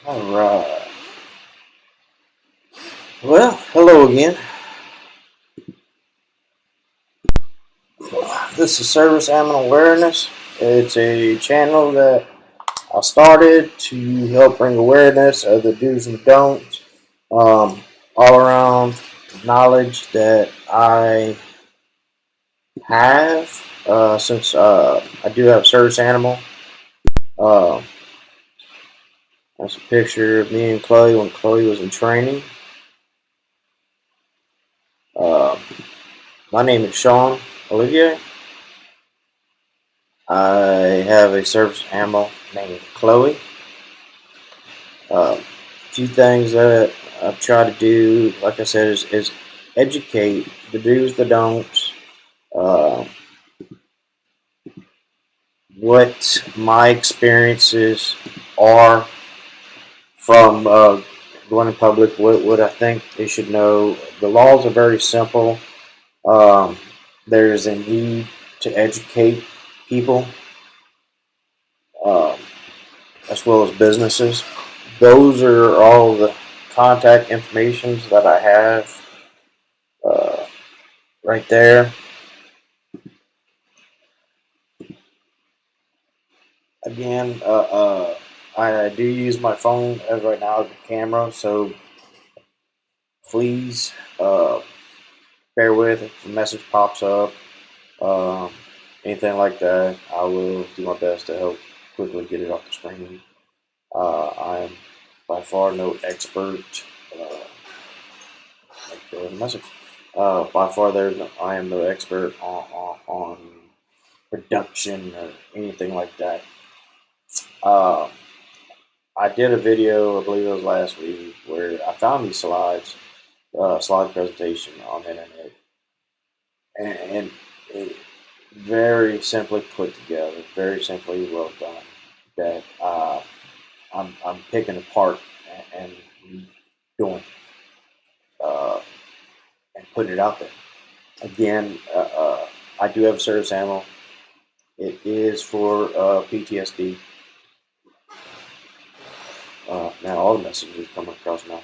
All right. Well, hello again. This is Service Animal Awareness. It's a channel that I started to help bring awareness of the do's and don'ts, all around knowledge that I have since I do have a service animal. Uh, that's a picture of me and Chloe when Chloe was in training. Uh, my name is Sean Olivier. I have a service animal named Chloe. A few things that I've tried to do, like I said, is educate the do's, the don'ts, uh, what my experiences are from going in public, what I think they should know. The laws are very simple. Um, there's a need to educate people um, as well as businesses. Those are all the contact informations that I have uh, right there. Again, I do use my phone as right now as a camera, so please bear with if a message pops up, um, anything like that. I will do my best to help quickly get it off the screen. I am by far no expert. Uh, like the message. By far, I am no expert on production or anything like that. Um, I did a video, I believe it was last week, where I found these slide presentation on the internet, and it very simply put together, very simply well done. That I'm picking apart and doing uh, and putting it out there. Again, I do have a service animal. It is for PTSD. Now all the messages coming across now.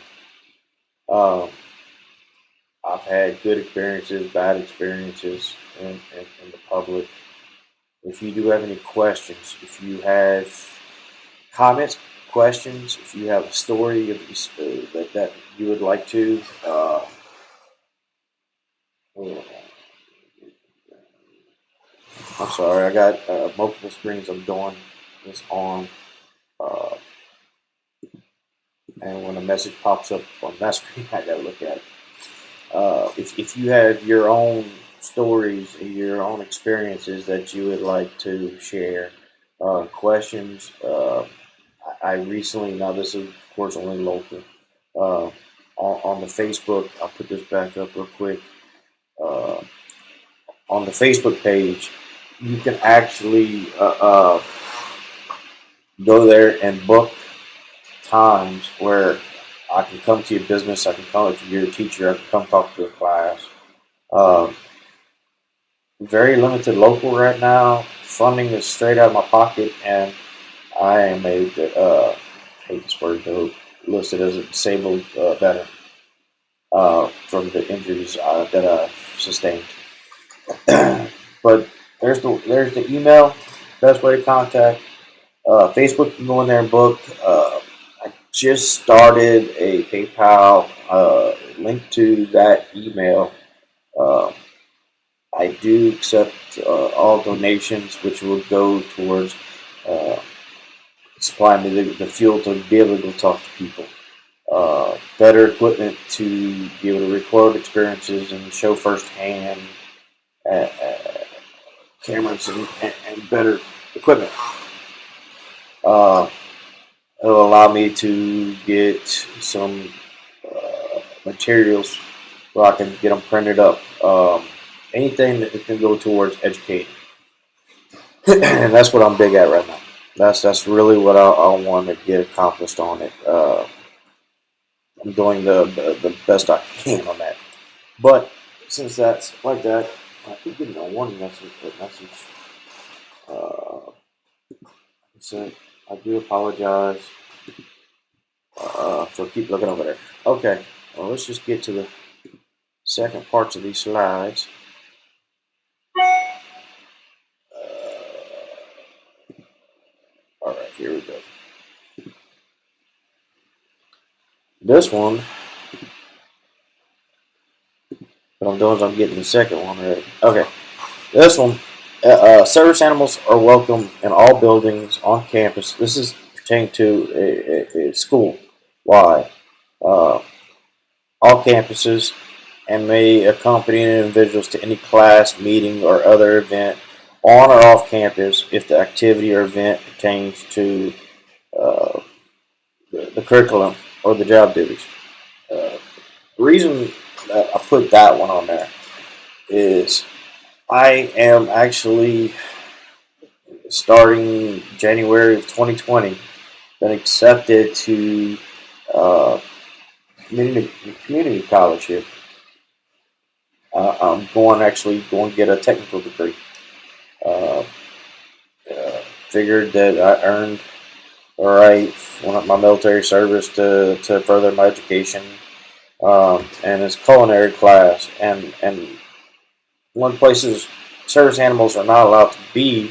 Um, I've had good experiences, bad experiences in the public. If you do have any questions, if you have comments, questions, if you have a story that you would like to, I'm sorry, I got multiple screens I'm doing this on, uh, and when a message pops up on that screen, I gotta look at it. If you have your own stories, your own experiences that you would like to share, questions. I recently, now this is of course only local, uh, on the Facebook, I'll put this back up real quick. Uh, on the Facebook page, you can actually go there and book times where I can come to your business, I can come to your teacher, I can come talk to a class. Um, Very limited local right now. Funding is straight out of my pocket, and I am hate this word though, listed as a disabled veteran from the injuries that I sustained. But there's the email, best way to contact. Facebook, you can go in there and book. I just started a PayPal link to that email. Uh, I do accept all donations, which will go towards uh, supplying me the fuel to be able to go talk to people. Better equipment to be able to record experiences and show firsthand cameras and better equipment. Uh, it'll allow me to get some materials where I can get them printed up. Anything that can go towards educating. And that's what I'm big at right now. That's really what I want to get accomplished on it. I'm doing the best I can on that. But since that's like that, I keep getting a warning message. Uh, so I do apologize. so keep looking over there. Okay, well, let's just get to the second parts of these slides. All right, here we go. This one, what I'm doing is I'm getting the second one ready. Okay, this one, service animals are welcome in all buildings on campus. This is pertaining to a school. Why? All campuses and may accompany individuals to any class, meeting, or other event on or off campus if the activity or event pertains to uh, the curriculum or the job duties. The reason that I put that one on there is I am actually starting January of 2020 been accepted to community college here. I'm going to get a technical degree. Uh, Figured that I earned the right from my military service to further my education, and it's culinary class. And one places service animals are not allowed to be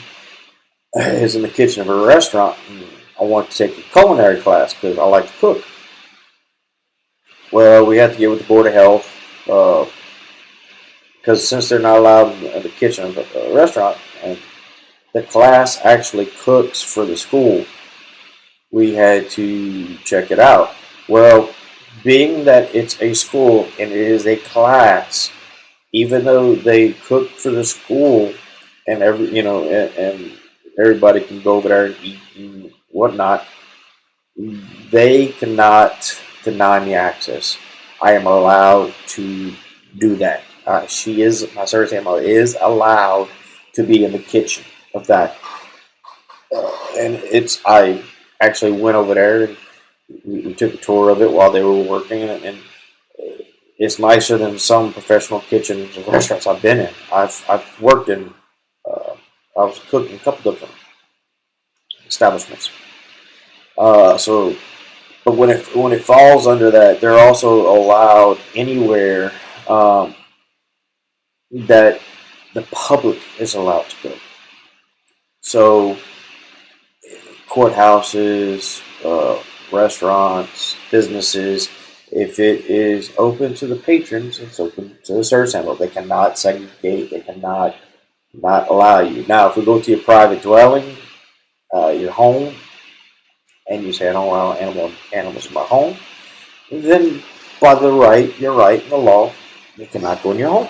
is in the kitchen of a restaurant. And I want to take a culinary class because I like to cook. Well, we have to get with the Board of Health because since they're not allowed in the kitchen of a restaurant, and the class actually cooks for the school, we had to check it out. Well, being that it's a school and it is a class, even though they cook for the school and and everybody can go over there and eat and whatnot, they cannot deny me access. I am allowed to do that. My service animal is allowed to be in the kitchen of that, and I actually went over there and we took a tour of it while they were working, and it's nicer than some professional kitchens and restaurants I've been in. I've worked in, I was cooking a couple different establishments. So, but when it falls under that, they're also allowed anywhere that the public is allowed to go. So, courthouses, restaurants, businesses. If it is open to the patrons, it's open to the service animal. They cannot segregate. They cannot not allow you. Now, if we go to your private dwelling, your home, and you say I don't allow animals in my home, then by the right, you're right in the law, you cannot go in your home.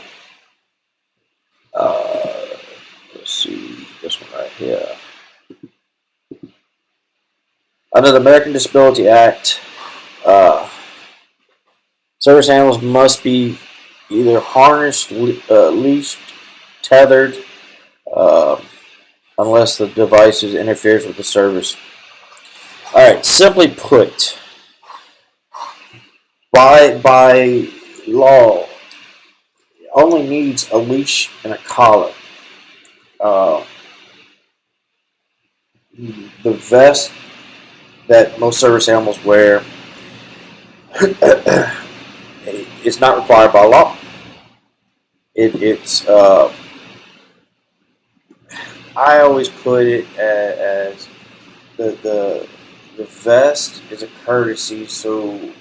Let's see this one right here. Under the American Disability Act, service animals must be either harnessed, leashed, tethered, unless the device interferes with the service. All right, simply put, by law, only needs a leash and a collar. The vest that most service animals wear is not required by law. It's I always put it as the vest is a courtesy, so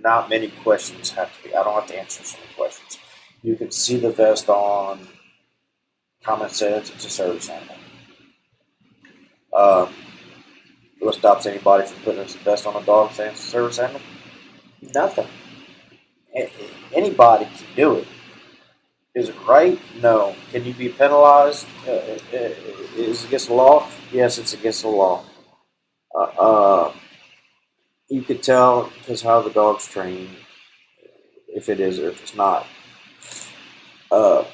not many questions have to be. I don't have to answer so many questions. You can see the vest on. Common sense, it's a service animal. What stops anybody from putting a vest on a dog saying it's a service animal? Nothing. Anybody can do it. Is it right? No. Can you be penalized? Is it against the law? Yes, it's against the law. You could tell because how the dog's trained, if it is or if it's not.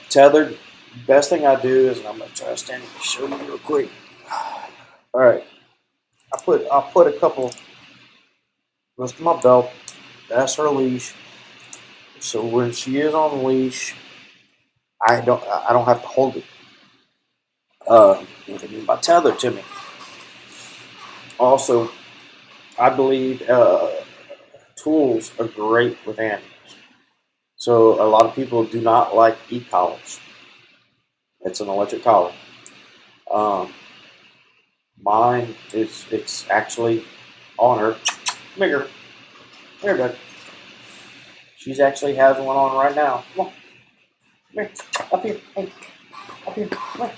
Tethered. Best thing I do is, and I'm gonna try to stand and show you real quick. All right, I'll put a couple close to my belt. That's her leash. So when she is on the leash, I don't have to hold it. What do you mean by tethered to me? Also, I believe to tools are great with animals. So a lot of people do not like e-collars. It's an electric collar. Um, Mine is it's actually on her. Come here, come here, bud. She's actually has one on right now. Come on, come here, up here, hey, up here, come here.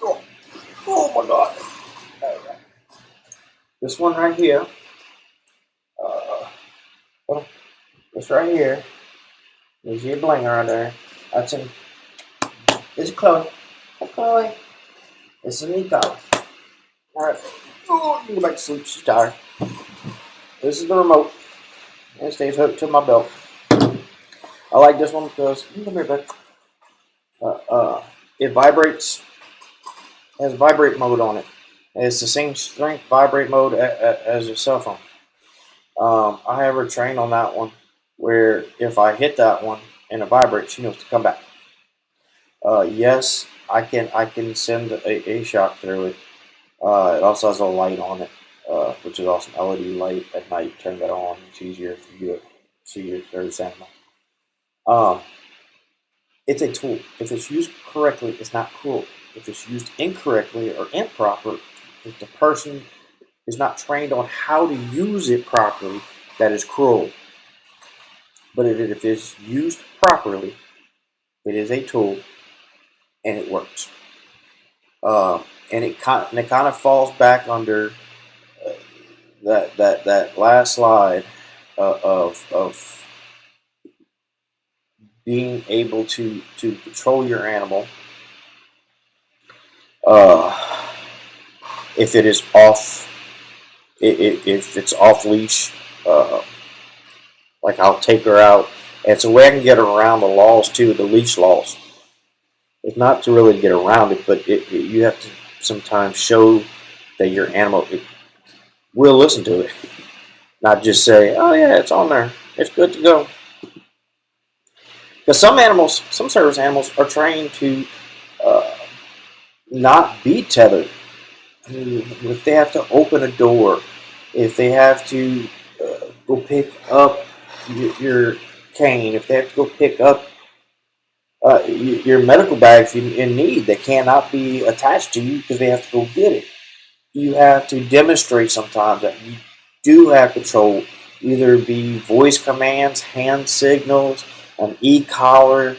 Oh, oh my God! All right. This one right here. Well, this right here. There's your blinger right there. That's him. This is Chloe. Hi, Chloe. This is me, collar. All right. Oh, you can go back to sleep. She's tired. This is the remote. It stays hooked to my belt. I like this one because come here, bud. It vibrates. Has vibrate mode on it. It's the same strength vibrate mode as your cell phone. I have her trained on that one, where if I hit that one and it vibrates, she knows to come back. Yes, I can send a shock through it. It also has a light on it, which is awesome. LED light at night. Turn that on. It's easier for you to see your service animal. It's a tool. If it's used correctly, it's not cruel. If it's used incorrectly or improper, if the person is not trained on how to use it properly, that is cruel. But if it's used properly, it is a tool and it works. And it kind of falls back under that last slide of being able to control your animal. If it is off, if it's off leash, like I'll take her out. And it's a way I can get around the laws too, the leash laws. It's not to really get around it, but you have to sometimes show that your animal will listen to it. Not just say, oh yeah, it's on there. It's good to go. Because some service animals are trained to not be tethered. If they have to open a door, if they have to go pick up your cane, if they have to go pick up your medical bags in need, they cannot be attached to you because they have to go get it. You have to demonstrate sometimes that you do have control, either be voice commands, hand signals, an e-collar,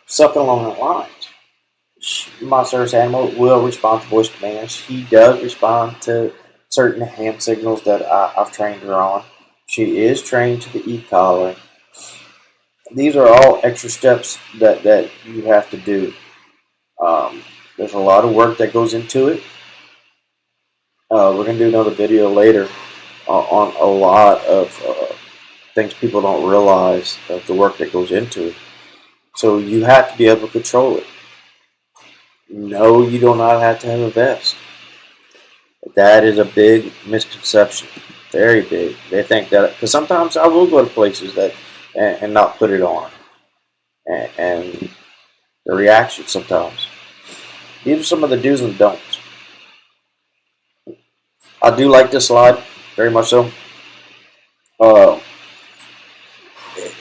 something along that lines. My service animal will respond to voice commands. She does respond to certain hand signals that I've trained her on. She is trained to the e-collar. These are all extra steps that you have to do. There's a lot of work that goes into it. We're going to do another video later on a lot of things people don't realize of the work that goes into it. So you have to be able to control it. No, you do not have to have a vest. That is a big misconception. Very big. They think that, because sometimes I will go to places that and not put it on. And the reaction sometimes. These are some of the do's and don'ts. I do like this slide, very much so.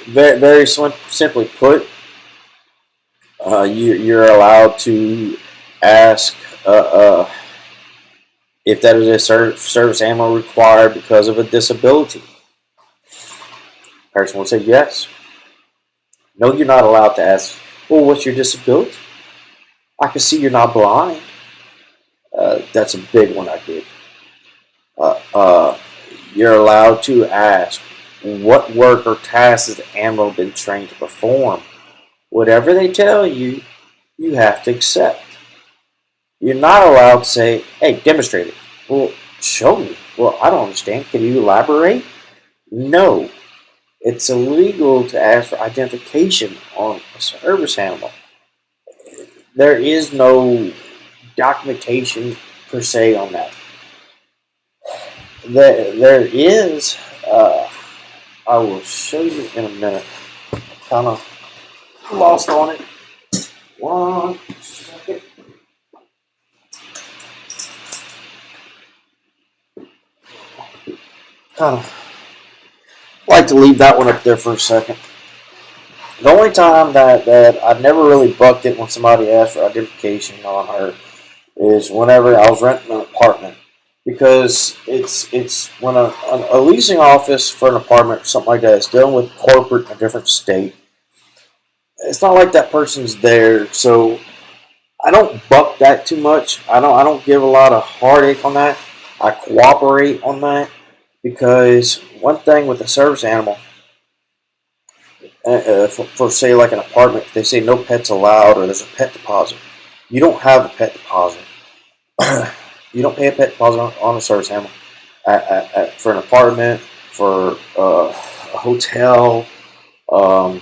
Very simply put, you're allowed to ask if that is a service animal required because of a disability. Person will say yes. No, you're not allowed to ask, well, what's your disability? I can see you're not blind. That's a big one I did. You're allowed to ask, what work or task has the animal been trained to perform? Whatever they tell you, you have to accept. You're not allowed to say, hey, demonstrate it. Well, show me. Well, I don't understand. Can you elaborate? No. It's illegal to ask for identification on a service animal. There is no documentation per se on that. There is, I will show you in a minute. Kind of lost on it. 1 second. Kind of like to leave that one up there for a second. The only time that I never really bucked it when somebody asked for identification on her is whenever I was renting an apartment. Because it's when a leasing office for an apartment or something like that is dealing with corporate in a different state. It's not like that person's there, so I don't buck that too much. I don't give a lot of heartache on that. I cooperate on that because one thing with a service animal, for say like an apartment, if they say no pets allowed or there's a pet deposit, you don't have a pet deposit. You don't pay a pet deposit on a service animal for an apartment, for a hotel. Um,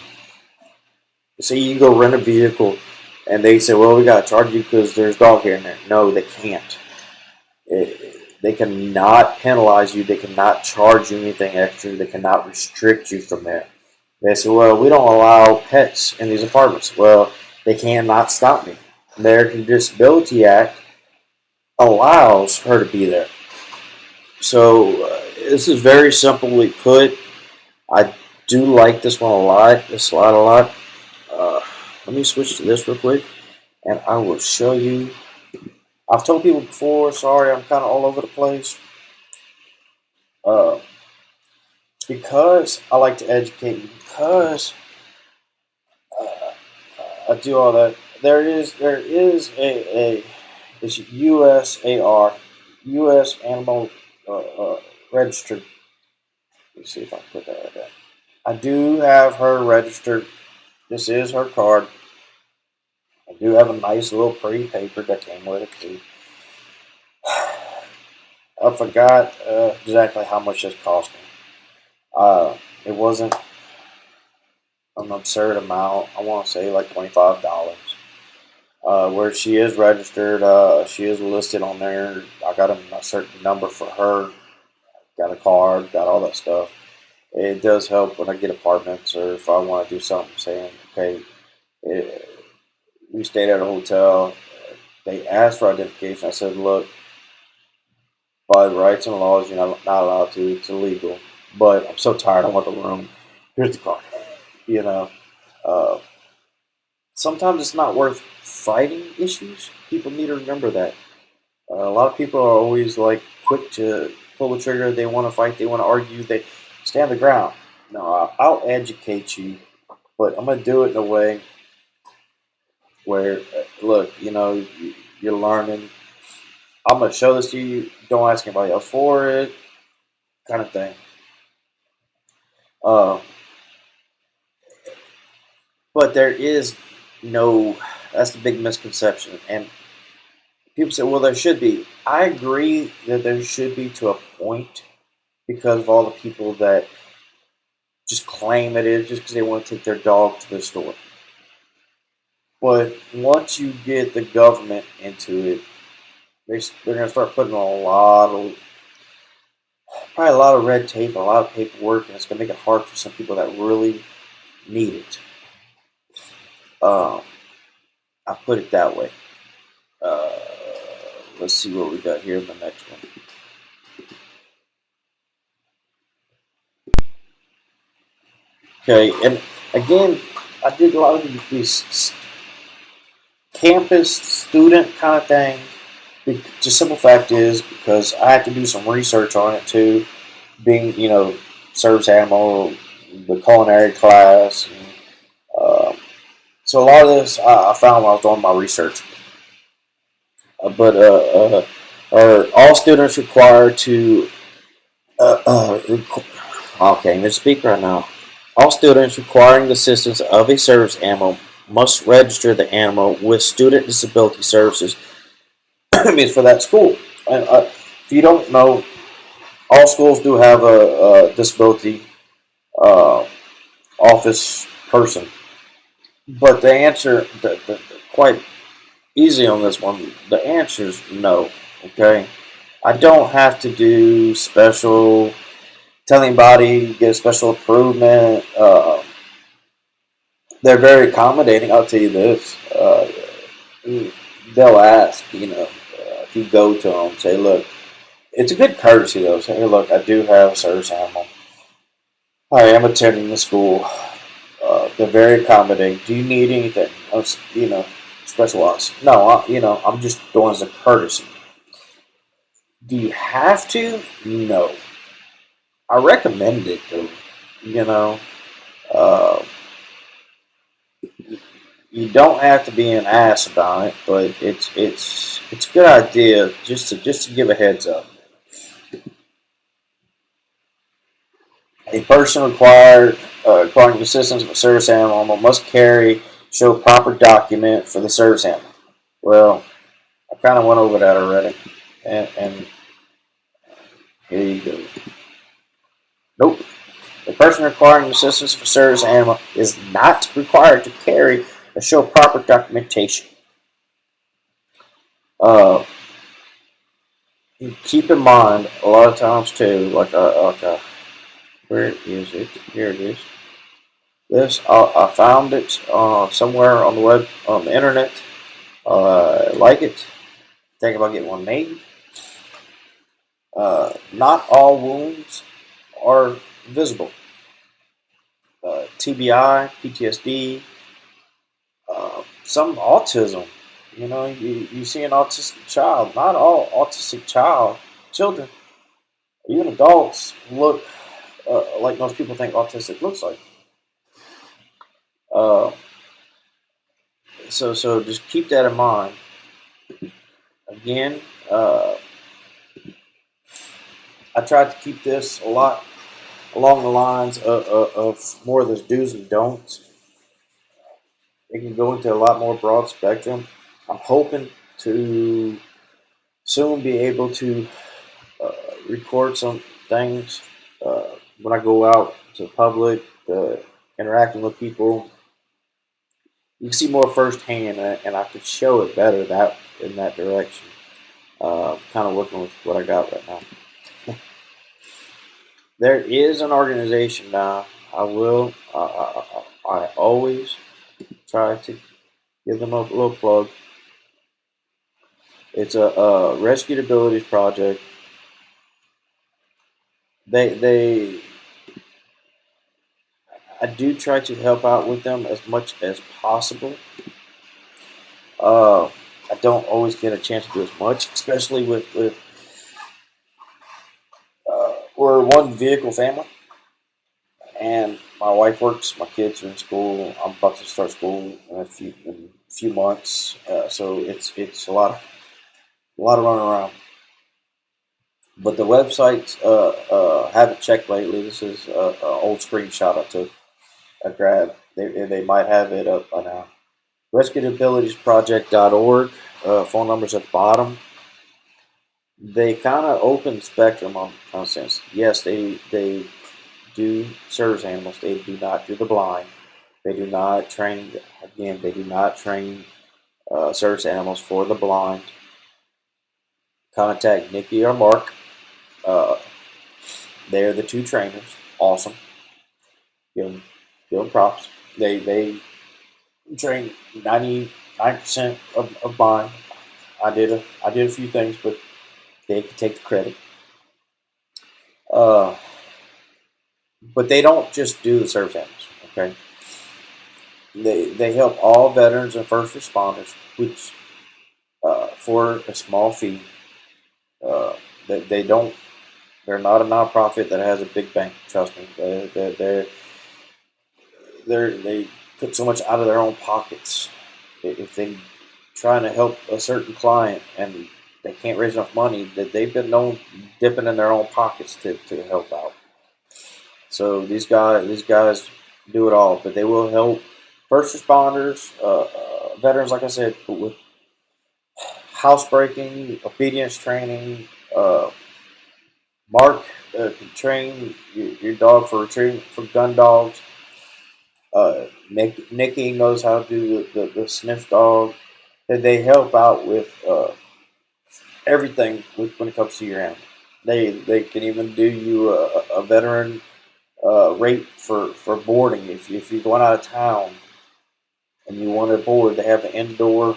Say you go rent a vehicle, and they say, "Well, we got to charge you because there's dog hair in there." No, they can't. They cannot penalize you. They cannot charge you anything extra. They cannot restrict you from there. They say, "Well, we don't allow pets in these apartments." Well, they cannot stop me. The American Disability Act allows her to be there. So this is very simply put. I do like this one a lot. This slide a lot. Let me switch to this real quick, and I will show you. I've told people before. Sorry, I'm kind of all over the place. Uh, because I like to educate you. Because I do all that. There is a it's USAR, U.S. Animal Registered. Let me see if I can put that right there. I do have her registered. This is her card. I do have a nice little pretty paper that came with it too. I forgot exactly how much this cost me. It wasn't an absurd amount. I want to say like $25. Where she is registered, she is listed on there. I got a certain number for her. Got a card, got all that stuff. It does help when I get apartments or if I want to do something saying, okay, we stayed at a hotel. They asked for identification. I said, look, by the rights and laws, you're not allowed to. It's illegal. But I'm so tired. I want the room. Here's the card. You know, uh, sometimes it's not worth fighting issues. People need to remember that. A lot of people are always like quick to pull the trigger. They want to fight. They want to argue. They stand the ground. No, I'll educate you, but I'm gonna do it in a way where, look, you're learning. I'm gonna show this to you. Don't ask anybody else for it, kind of thing. Uh, but there is no. That's the big misconception, and people say, well, there should be. I agree that there should be to a point because of all the people that just claim it is just because they want to take their dog to the store. But once you get the government into it, they're going to start putting probably a lot of red tape, a lot of paperwork, and it's going to make it hard for some people that really need it. I put it that way. Uh, let's see what we got here in the next one. Okay, and again, I did a lot of these campus student kind of thing. The simple fact is because I had to do some research on it too, being service animal, the culinary class. So a lot of this I found when I was doing my research. But are all students required to? Okay, I'm going to speak right now. All students requiring the assistance of a service animal must register the animal with Student Disability Services. Means for that school. And if you don't know, all schools do have a disability office person. But the answer, quite easy on this one, the answer is no. Okay? I don't have to do special, tell anybody, get a special improvement. They're very accommodating, I'll tell you this. They'll ask, if you go to them, say, look, it's a good courtesy though. Say, hey, look, I do have a service animal. I am attending the school. They're very accommodating. Do you need anything? Specialized? No, I'm just doing as a courtesy. Do you have to? No. I recommend it though. You know, uh, you don't have to be an ass about it, but it's a good idea just to give a heads up. A person requiring assistance of a service animal must show proper document for the service animal. Well, I kind of went over that already, and here you go. Nope. A person requiring assistance of a service animal is not required to carry or show proper documentation. Uh, Keep in mind, a lot of times too, where is it? Here it is. I found it somewhere on the internet. I like it. Think about getting one made. Not all wounds are visible. TBI, PTSD, some autism. You see an autistic child. Not all autistic children, even adults, look like most people think autistic looks like. Uh, so just keep that in mind. Again, I tried to keep this a lot along the lines of more of those do's and don'ts. It can go into a lot more broad spectrum. I'm hoping to soon be able to uh, record some things when I go out to the public, interacting with people. You can see more firsthand, and I could show it better in that direction. Kind of working with what I got right now. There is an organization now. I always try to give them a little plug. It's a Rescued Abilities project. They I do try to help out with them as much as possible. Uh, I don't always get a chance to do as much, especially with we're one vehicle family, and my wife works. My kids are in school. I'm about to start school in a few months, so it's a lot of running around. But the websites haven't checked lately. This is an old screenshot I took. I grabbed. They might have it up by now. RescuedAbilitiesProject.org. Phone numbers at the bottom. They kind of open spectrum on sense. Yes, they do service animals. They do not do the blind. They do not train. Again, they do not train service animals for the blind. Contact Nikki or Mark. Uh, they're the two trainers. Awesome. Give them props. They train 99% of mine. I did a few things, but they can take the credit. Uh, but they don't just do the service animals. Okay, they help all veterans and first responders, which for a small fee. They don't. They're not a nonprofit that has a big bank. Trust me. They put so much out of their own pockets. If they trying to help a certain client and they can't raise enough money, that they've been known dipping in their own pockets to help out. So these guys do it all, but they will help first responders, veterans, like I said, with housebreaking, obedience training. Mark can train your dog for retrieving for gun dogs. Nikki knows how to do the sniff dog. They help out with everything when it comes to your animal. They can even do you a veteran rate for boarding. If you're going out of town and you want to board, they have an indoor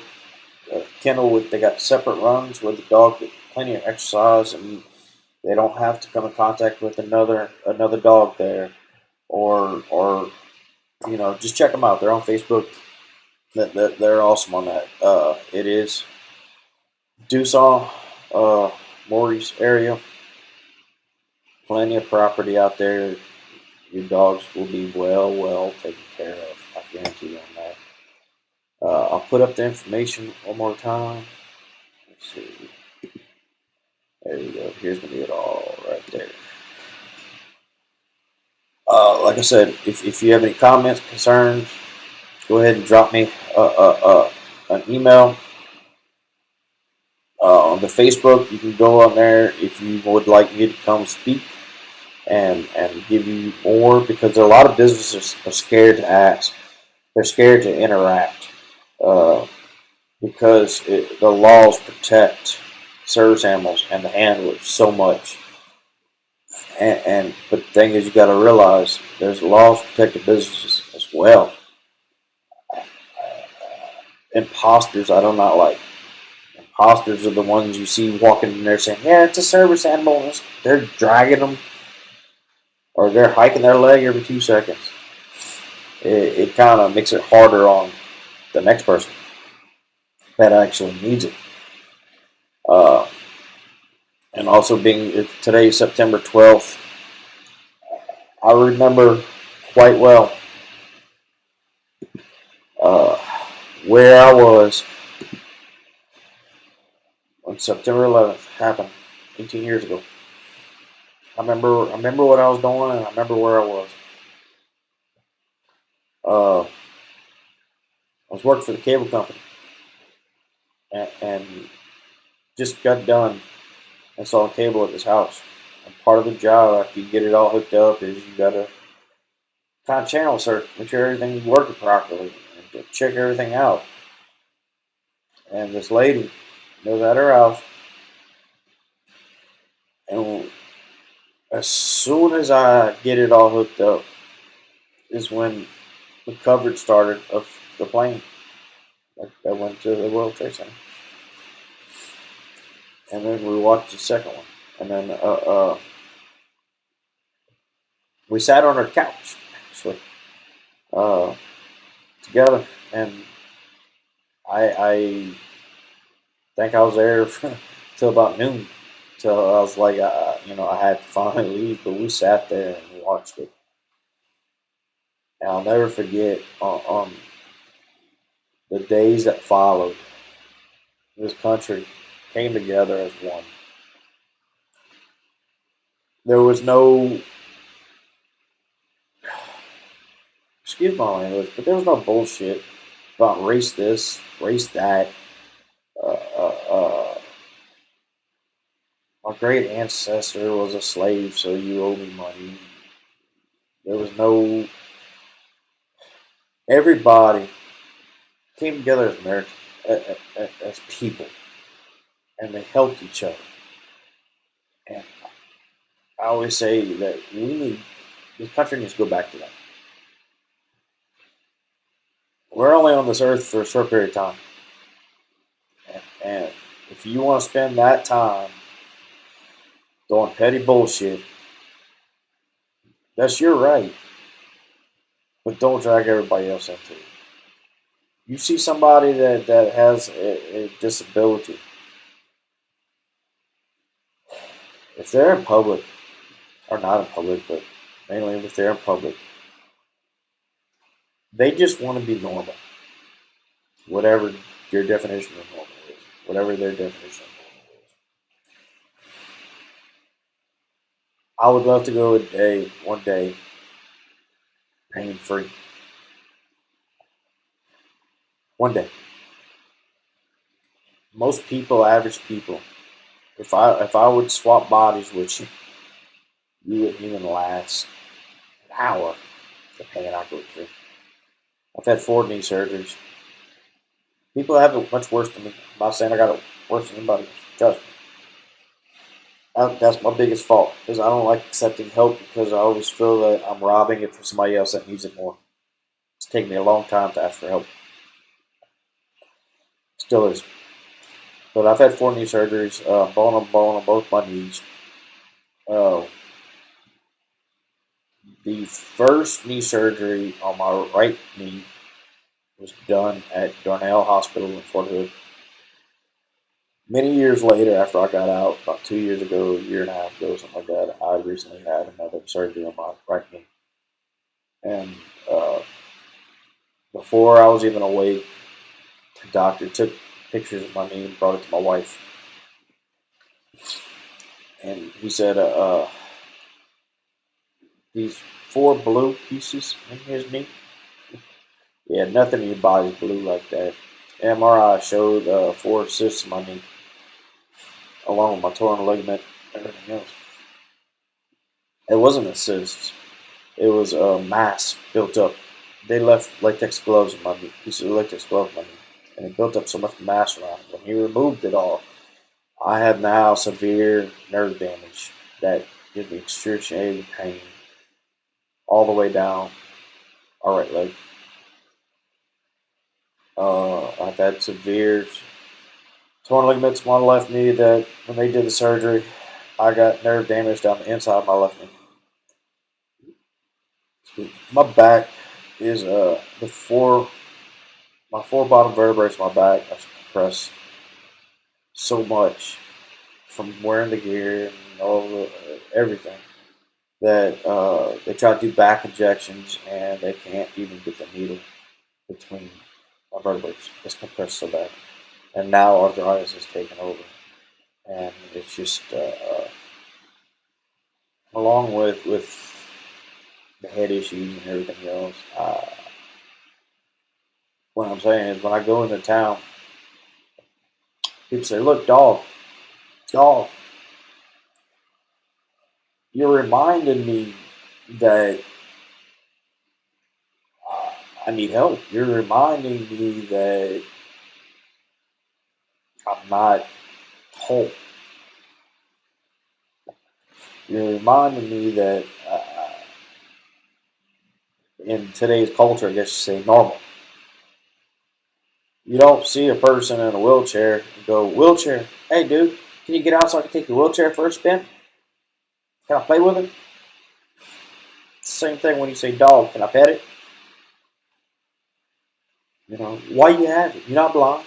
kennel they got separate runs where the dog gets plenty of exercise and they don't have to come in contact with another dog there. or just check them out. They're on Facebook. They're awesome on that. It is Dusau, Maurice area. Plenty of property out there. Your dogs will be well taken care of. I guarantee you on that. I'll put up the information one more time. Let's see. There you go. Here's gonna be it all right there. Like I said, if you have any comments, concerns, go ahead and drop me an email. On the Facebook, you can go on there if you would like me to come speak and give you more, because a lot of businesses are scared to ask. They're scared to interact because the laws protect service animals and the handlers so much. But the thing is, you got to realize there's laws to protect the businesses as well. Imposters, I do not like. Imposters are the ones you see walking in there saying, "Yeah, it's a service animal." They're dragging them, or they're hiking their leg every 2 seconds. It kind of makes it harder on the next person that actually needs it. And also, being today, September 12th, I remember quite well where I was when September 11th happened 18 years ago. I remember what I was doing, and I remember where I was. I was working for the cable company, and just got done installing cable at this house. And part of the job, after you get it all hooked up, is you gotta kind of channel search, make sure everything is working properly, and to check everything out. And this lady was at her house, and as soon as I get it all hooked up, is when the coverage started of the plane that went to the World Trade Center. And then we watched the second one, and then we sat on our couch actually together, and I think I was there till about noon, till I was like, I had to finally leave, but we sat there and watched it. And I'll never forget on the days that followed, this country came together as one. There was no, excuse my language, but there was no bullshit about race this, race that. Uh, uh, uh, my great ancestor was a slave, so you owe me money. There was no. Everybody came together as Americans, as people, and they helped each other. And I always say that this country needs to go back to that. We're only on this earth for a short period of time. And if you want to spend that time doing petty bullshit, that's your right. But don't drag everybody else into it. You see somebody that has a disability, if they're in public, or not in public, but mainly if they're in public, they just want to be normal. Whatever your definition of normal is, whatever their definition of normal is. I would love to go one day, pain free. One day. Most people, average people, if I would swap bodies with you, you wouldn't even last an hour the pain I go through. I've had 4 knee surgeries. People have it much worse than me. I'm not saying I got it worse than anybody. Trust me. That's my biggest fault, because I don't like accepting help, because I always feel that I'm robbing it from somebody else that needs it more. It's taken me a long time to ask for help. Still is. But I've had 4 knee surgeries, bone on both my knees. Uh, the first knee surgery on my right knee was done at Darnell Hospital in Fort Hood. Many years later, after I got out, about 2 years ago, a year and a half ago, something like that, I recently had another surgery on my right knee. And before I was even awake, the doctor took pictures of my knee and brought it to my wife. And he said, these four blue pieces in his knee, yeah, nothing in your body's blue like that. MRI showed four cysts in my knee, along with my torn ligament and everything else. It wasn't a cyst. It was a mass built up. They left latex gloves in my knee, pieces of latex gloves in my knee, and it built up so much mass around it. When he removed it all, I have now severe nerve damage that gives me excruciating pain all the way down our right leg. I've had severe torn ligaments in my left knee that when they did the surgery, I got nerve damage down the inside of my left knee. My back is my four bottom vertebrae of my back are compressed so much from wearing the gear and everything that they try to do back injections and they can't even get the needle between my vertebrae. It's compressed so bad, and now arthritis has taken over, and it's just along with the head issues and everything else. What I'm saying is, when I go into town, people say, "Look, dog, you're reminding me that I need help. You're reminding me that I'm not whole. You're reminding me that in today's culture, I guess you say normal. You don't see a person in a wheelchair and go, wheelchair, hey dude, can you get out so I can take your wheelchair for a spin? Can I play with it? Same thing when you say dog, can I pet it? You know, why you have it? You're not blind.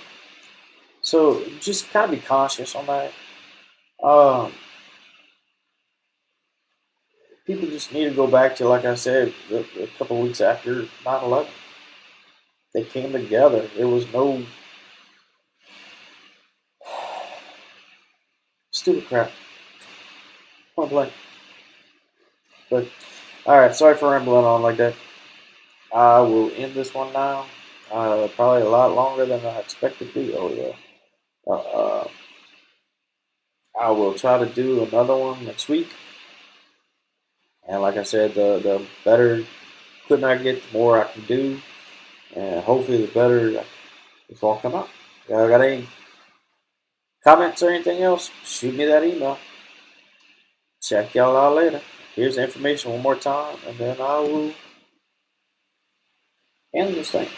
So just kind of be conscious on that. Um, People just need to go back to, like I said, a couple of weeks after 9/11. They came together. There was no stupid crap. Point blank. But, alright, sorry for rambling on like that. I will end this one now. Probably a lot longer than I expected to. Oh, yeah. Uh, I will try to do another one next week. And like I said, the better equipment I get, the more I can do. And hopefully the better this all come out. Y'all got any comments or anything else? Shoot me that email. Check y'all out later. Here's the information one more time, and then I will end this thing.